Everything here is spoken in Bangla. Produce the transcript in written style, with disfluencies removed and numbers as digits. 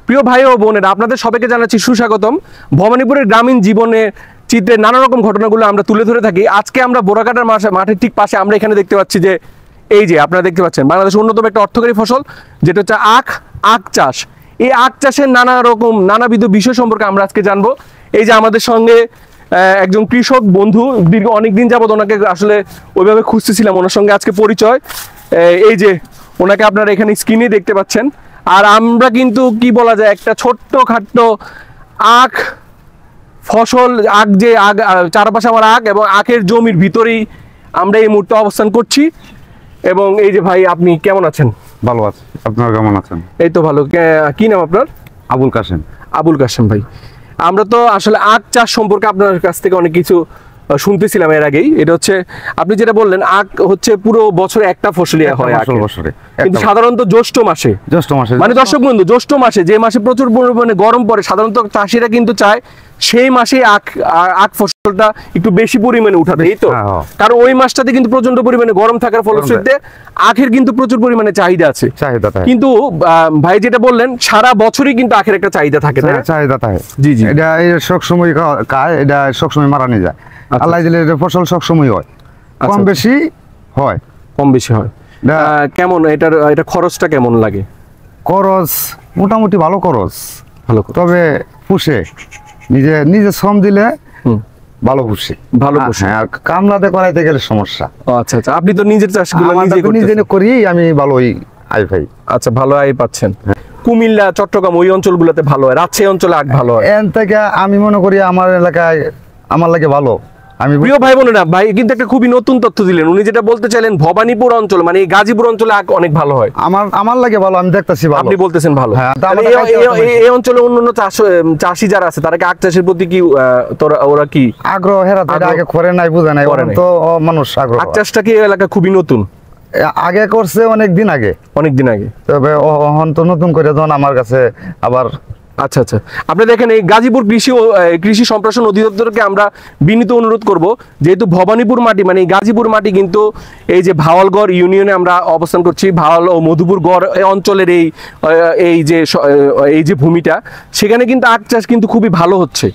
প্রিয় ভাই ও বোনেরা, আপনাদের সবাইকে জানাচ্ছি সুস্বাগতম। ভবানীপুরের গ্রামীণ জীবনের চিত্রে নানা রকম ঘটনাগুলো আমরা তুলে ধরে থাকি। আজকে আমরা বোরাকাটার মাঠের ঠিক পাশে আমরা এখানে দেখতে পাচ্ছি যে এই যে আপনারা দেখতে পাচ্ছেন বাংলাদেশের অন্যতম একটা অর্থকরী ফসল যেটা হচ্ছে আখ চাষ। এই আখ চাষের নানাবিধ বিষয় সম্পর্কে আমরা আজকে জানবো। এই যে আমাদের সঙ্গে একজন কৃষক বন্ধু, দীর্ঘ অনেকদিন যাবত ওনাকে আসলে ওইভাবে খুঁজতেছিলাম, ওনার সঙ্গে আজকে পরিচয়। এই যে ওনাকে আপনারা এখানে স্ক্রিনে দেখতে পাচ্ছেন। আর আমরা কিন্তু কি বলা যায়, একটা ছোট্ট খাট্ট আখ ফসল, চারপাশে আমার আখ এবং আখের জমির ভিতরেই আমরা এই মুহূর্তে অবস্থান করছি। এবং এই যে ভাই, আপনি কেমন আছেন? ভালো আছি, আপনারা কেমন আছেন? এই তো ভালো। কি নাম আপনার? আবুল কাশেম। আবুল কাশেম ভাই, আমরা তো আসলে আখ চাষ সম্পর্কে আপনার কাছ থেকে অনেক কিছু শুনতেছিলাম এর আগেই। এটা হচ্ছে আপনি যেটা বললেন, আখ হচ্ছে পুরো বছরে একটা ফসলই হয়, বছরে কিন্তু সাধারণত জ্যৈষ্ঠ মাসে মানে দর্শক বন্ধু, জ্যৈষ্ঠ মাসে যে মাসে প্রচুর পরিমাণে গরম পড়ে, সাধারণত চাষিরা কিন্তু চায় সেই মাসে আখ ফসলটা একটু বেশি পরিমাণে উঠাতে, এই তো। কারণ ওই মাসটাতে কিন্তু প্রচন্ড পরিমাণে গরম থাকার ফলশ্রুতিতে আখের কিন্তু প্রচুর পরিমাণে চাহিদা আছে। কিন্তু ভাই যেটা বললেন, সারা বছরই কিন্তু আখের একটা চাহিদা থাকে, চাহিদা থাকে। জি জি, এটা সবসময় খায়, এটা সবসময় মারা নিয়ে যায়। আল্লাহ দিলে ফসল সবসময় হয়, কম বেশি হয়। কেমন এটা খরচটা কেমন লাগে? খরচ মোটামুটি ভালো খরচ, তবে পুষে নিজে শ্রম দিলে ভালো পুষে। হ্যাঁ, কামলাতে করাইতে গেলে সমস্যা। আচ্ছা আচ্ছা, আপনি তো নিজের চাষগুলো নিজে করি, আমি ভালোই আয় পাই। আচ্ছা, ভালো আয় পাচ্ছেন। কুমিল্লা, চট্টগ্রাম ওই অঞ্চলগুলোতে ভালো হয়, রাজশাহী অঞ্চলে আখ ভালো হয়। এর থেকে আমি মনে করি আমার এলাকায় আমার লাগে ভালো। প্রিয় ভাই বোনেরা, ভাই কিন্তু একটা খুবই নতুন তথ্য দিলেন। উনি যেটা বলতে চাইলেন, ভবানীপুর অঞ্চল মানে এই গাজীপুর অঞ্চলে আখ অনেক ভালো হয়। আমার লাগে ভালো, আমি দেখতেছি ভালো। আপনি বলতেছেন ভালো। এই অঞ্চলে অন্যান্য চাষি যারা আছে তারা কি আখ চাষের প্রতি কি ওরা কি আগ্রহ আগে করে নাই, বুঝে নাই তো মানুষ আগ্রহ। আখ চাষটা কি এলাকা খুবই নতুন? আগে করছে অনেক দিন আগে, তবে তো নতুন করে যখন আমার কাছে আবার। আচ্ছা আচ্ছা, আপনি দেখেন এই গাজীপুর কৃষি সম্প্রসারণ অধিদপ্তরকে আমরা বিনীত অনুরোধ করব, যেহেতু ভবানীপুর মাটি মানে এই গাজীপুর মাটি কিন্তু এই যে ভাওয়ালগড় ইউনিয়নে আমরা অবস্থান করছি, ভাওয়াল ও মধুপুরগড় এই অঞ্চলের এই যে ভূমিটা, সেখানে কিন্তু আখ চাষ কিন্তু খুবই ভালো হচ্ছে।